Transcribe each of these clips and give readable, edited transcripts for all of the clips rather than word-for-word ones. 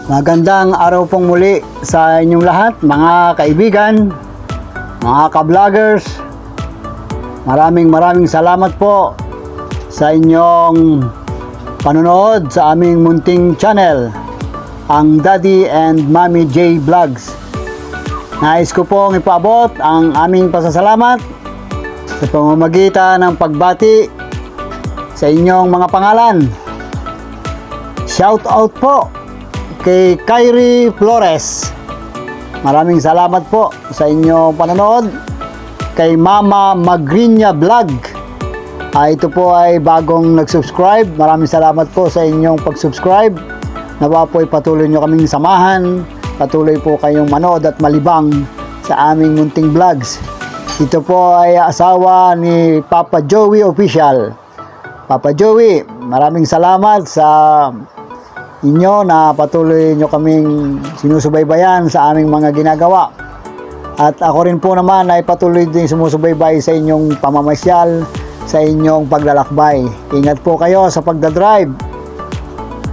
Magandang araw pong muli sa inyong lahat, mga kaibigan, mga ka-vloggers. Maraming salamat po sa inyong panonood sa aming munting channel, ang Daddy and Mommy J Vlogs. Nais ko pong ipaabot ang aming pasasalamat sa pamamagitan ng pagbati sa inyong mga pangalan. Shout out po kay Kyrie Flores. Maraming salamat po sa inyong panonood. Kay Mama Magrinya Vlog. Ito po ay bagong nag-subscribe. Maraming salamat po sa inyong pag-subscribe. Nawa po ay patuloy nyo kaming samahan. Patuloy po kayong manood at malibang sa aming munting vlogs. Ito po ay asawa ni Papa Joey Official. Papa Joey, maraming salamat sa inyo na patuloy nyo kaming sinusubaybayan sa aming mga ginagawa. At ako rin po naman ay patuloy din sumusubaybay sa inyong pamamasyal, sa inyong paglalakbay. Ingat po kayo sa pagdadrive.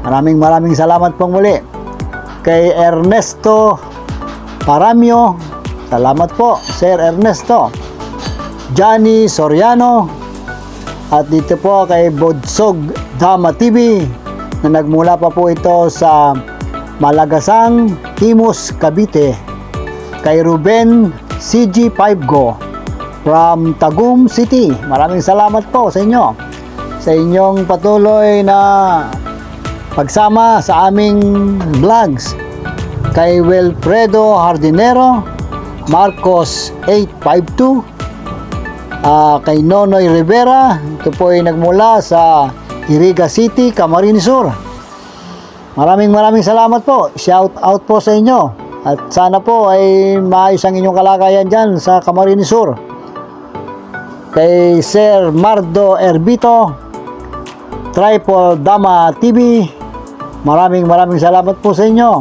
Maraming salamat pong muli. Kay Ernesto Paramio, salamat po Sir Ernesto. Johnny Soriano, at dito po kay Bodsog Dama TV na nagmula pa po ito sa Malagasang, Imus, Cavite. Kay Ruben CG5 Go from Tagum City. Maraming salamat po sa inyo sa inyong patuloy na pagsama sa aming vlogs. Kay Wilfredo Hardinero, Marcos 852, kay Nonoy Rivera, ito po ay nagmula sa Iriga City, Camarines Sur. Maraming salamat po. Shout out po sa inyo. At sana po ay maayos ang inyong kalagayan dyan sa Camarines Sur. Kay Sir Mardo Erbito, Triple Dama TV, maraming salamat po sa inyo.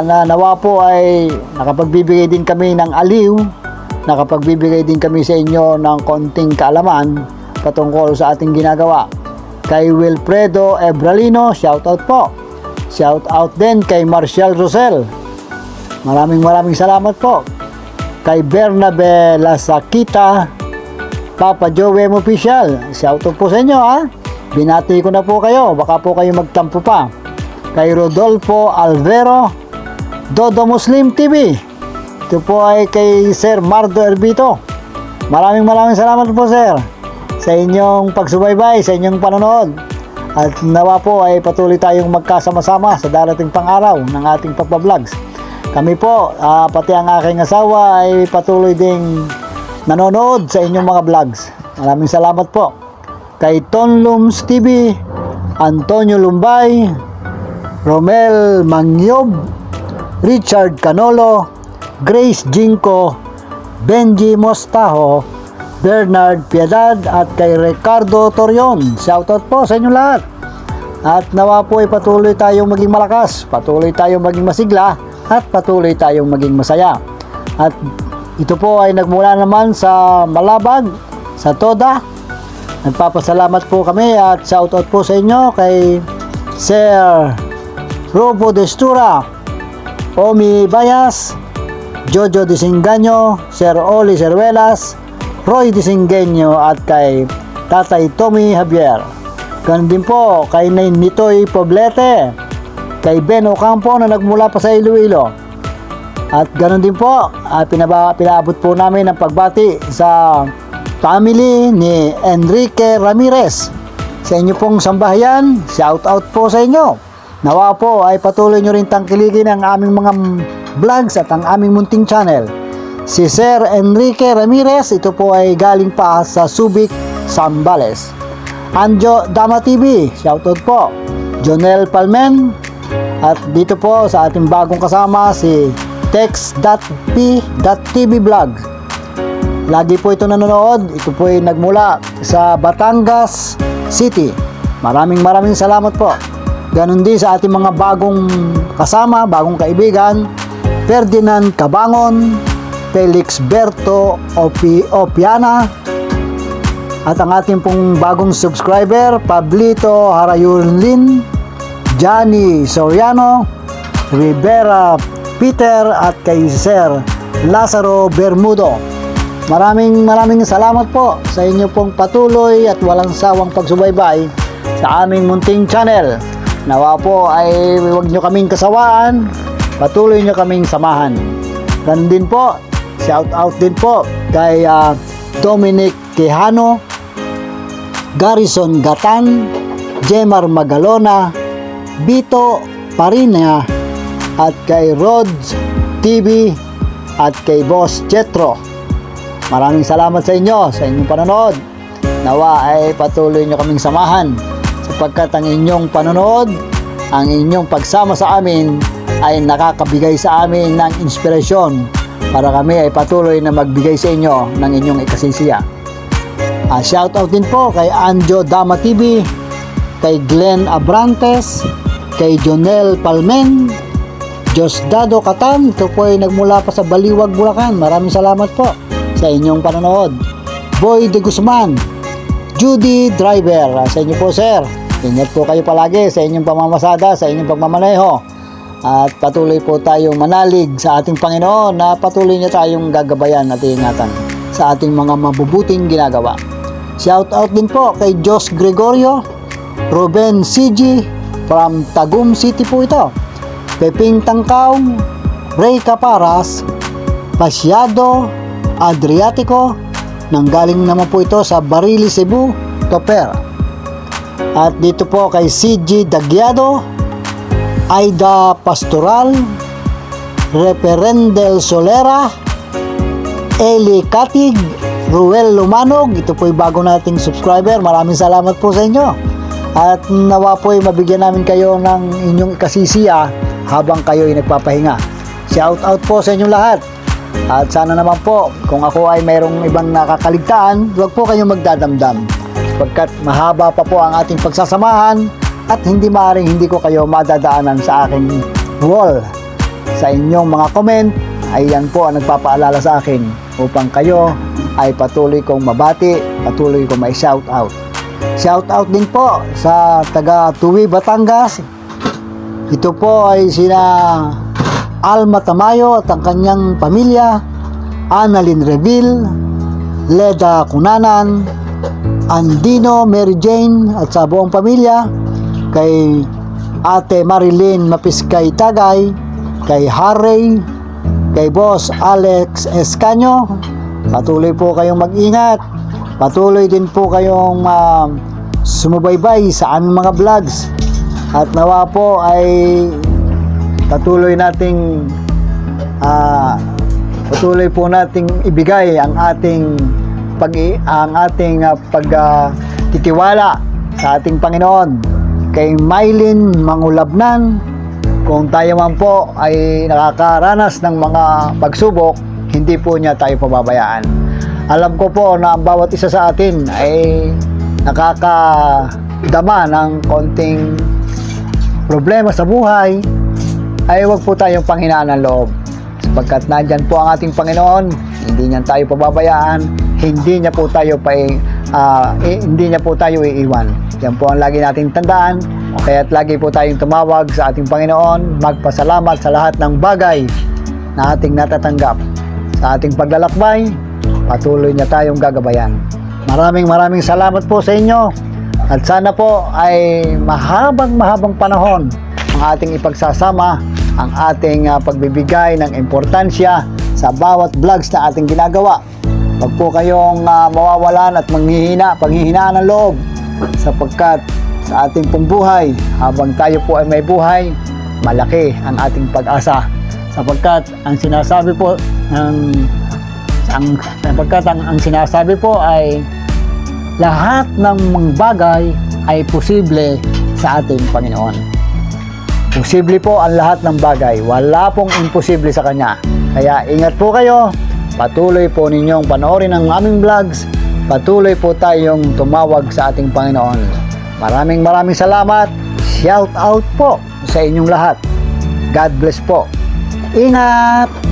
Nawa po ay nakapagbibigay din kami ng aliw, nakapagbibigay din kami sa inyo ng konting kaalaman patungkol sa ating ginagawa. Kay Wilfredo Ebralino, shout out po. Shout out din kay Marcial Rosel. Maraming salamat po. Kay Bernabe Lasakita, Papa Joey Official, shout out po sa inyo ha. Binati ko na po kayo, baka po kayo magtampo pa. Kay Rodolfo Alvero, Dodo Muslim TV. Ito po ay kay Sir Mardo Erbito. Maraming salamat po sir sa inyong pagsubaybay, sa inyong panonood. At nawa po ay patuloy tayong magkasama-sama sa darating pang araw ng ating pagpa-vlogs. Kami po, pati ang aking asawa ay patuloy ding nanonood sa inyong mga vlogs. Maraming salamat po. Kay Tonlums TV, Antonio Lumbay, Romel Mangyob, Richard Canolo, Grace Jinko, Benji Mostaho, Bernard Piedad, at kay Ricardo Torion. Shoutout po sa inyo lahat. At nawa po ay patuloy tayong maging malakas, patuloy tayong maging masigla, at patuloy tayong maging masaya. At ito po ay nagmula naman sa Malabag, sa Toda. Nagpapasalamat po kami at shoutout po sa inyo kay Sir Robo Destura, Omi Bayas, Jojo Disinganyo, Sir Oli Cervelas, Roy Disingenyo, at kay Tatay Tommy Javier. Ganun din po kay Nitoy Poblete, kay Ben Ocampo na nagmula pa sa Iloilo. At ganun din po, pinaabot po namin ang pagbati sa family ni Enrique Ramirez. Sa inyo pong sambahayan, shout out po sa inyo. Nawa po ay patuloy nyo rin tangkilikin ang aming mga vlogs at ang aming munting channel. Si Sir Enrique Ramirez, ito po ay galing pa sa Subic, Zambales. Anjo Dama TV, shoutout po. Jonel Palmen, at dito po sa ating bagong kasama si Tex.p.tv Vlog. Lagi po ito nanonood. Ito po ay nagmula sa Batangas City. Maraming salamat po. Ganon din sa ating mga bagong kasama, bagong kaibigan, Ferdinand Cabangon, Felix Berto Opiana, at ang ating pong bagong subscriber, Pablito Harayulin, Johnny Soriano, Rivera Peter at kay Sir Lazaro Bermudo. Maraming salamat po sa inyo pong patuloy at walang sawang pagsubaybay sa aming munting channel. Nawa po ay huwag nyo kaming kasawaan, patuloy nyo kaming samahan. Ganun din po, shout out din po kay Dominic Quijano, Garrison Gatan, Jemar Magalona, Bito Parina, at kay Rods TV at kay Boss Jetro. Maraming salamat sa inyo, sa inyong panonood. Nawa ay patuloy nyo kaming samahan sapagkat ang inyong panonood, ang inyong pagsama sa amin ay nakakabigay sa amin ng inspirasyon para kami ay patuloy na magbigay sa inyo ng inyong ikasisiya. Shoutout din po kay Anjo Dama TV, kay Glenn Abrantes, kay Jonel Palmen, Diosdado Catan. Ito po ay nagmula pa sa Baliwag, Bulacan. Maraming salamat po sa inyong panonood. Boy de Guzman, Judy Driver, sa inyo po sir. Ingat po kayo palagi sa inyong pamamasada, sa inyong pagmamaneho. At patuloy po tayong manalig sa ating Panginoon na patuloy niya tayong gagabayan at iingatan sa ating mga mabubuting ginagawa. Shout out din po kay Jos Gregorio, Ruben CG from Tagum City po ito. Peping Tangkaw, Ray Caparas, Pasyado Adriatico, nanggaling naman po ito sa Barili, Cebu, Topper. At dito po kay CG Dagyado, Aida Pastoral, Reperendel Solera, Eli Katig, Ruel Lumanog. Ito po yung bago nating subscriber. Maraming salamat po sa inyo. At nawa po ay mabigyan namin kayo ng inyong ikasisiya habang kayo ay nagpapahinga. Shout out po sa inyong lahat. At sana naman po, kung ako ay mayroong ibang nakakaligtaan, huwag po kayong magdadamdam. Pagkat mahaba pa po ang ating pagsasamahan at hindi maaaring hindi ko kayo madadaanan sa aking wall. Sa inyong mga comment ay yan po ang nagpapaalala sa akin upang kayo ay patuloy kong mabati, patuloy kong may shout out. Shout out din po sa taga Tuwi, Batangas. Ito po ay sina Alma Tamayo at ang kanyang pamilya, Annalyn Reville, Leda Cunanan, Andino Mary Jane at sa buong pamilya, kay Ate Marilyn Mapiskay Tagay, kay Harry, kay Boss Alex Escanio. Patuloy po kayong mag-ingat. Patuloy din po kayong sumubaybay sa aming mga vlogs. At nawa po ay patuloy po nating ibigay ang ating pagtitiwala sa ating Panginoon. Kay Mylene Mangulabnan, kung tayo man po ay nakakaranas ng mga pagsubok, hindi po niya tayo pababayaan. Alam ko po na ang bawat isa sa atin ay nakakadama ng konting problema sa buhay, ay huwag po tayong panghinaan ng loob. Sapagkat nandyan po ang ating Panginoon, hindi niya tayo pababayaan, hindi niya po tayo iiwan. Yan po ang lagi nating tandaan. Kaya't lagi po tayong tumawag sa ating Panginoon, magpasalamat sa lahat ng bagay na ating natatanggap. Sa ating paglalakbay, patuloy niya tayong gagabayan. Maraming salamat po sa inyo. At sana po ay mahabang panahon ang ating ipagsasama, ang ating pagbibigay ng importansya sa bawat vlogs na ating ginagawa. Huwag po kayong mawawalan at panghihinaan ng loob, sapagkat sa ating pong buhay, habang tayo po ay may buhay, malaki ang ating pag-asa. Sapagkat ang sinasabi po ay lahat ng mga bagay ay posible sa ating Panginoon. Posible po ang lahat ng bagay. Wala pong imposible sa Kanya. Kaya ingat po kayo. Patuloy po ninyong panoorin ang aming vlogs. Patuloy po tayong tumawag sa ating Panginoon. Maraming salamat. Shout out po sa inyong lahat. God bless po. Ingat!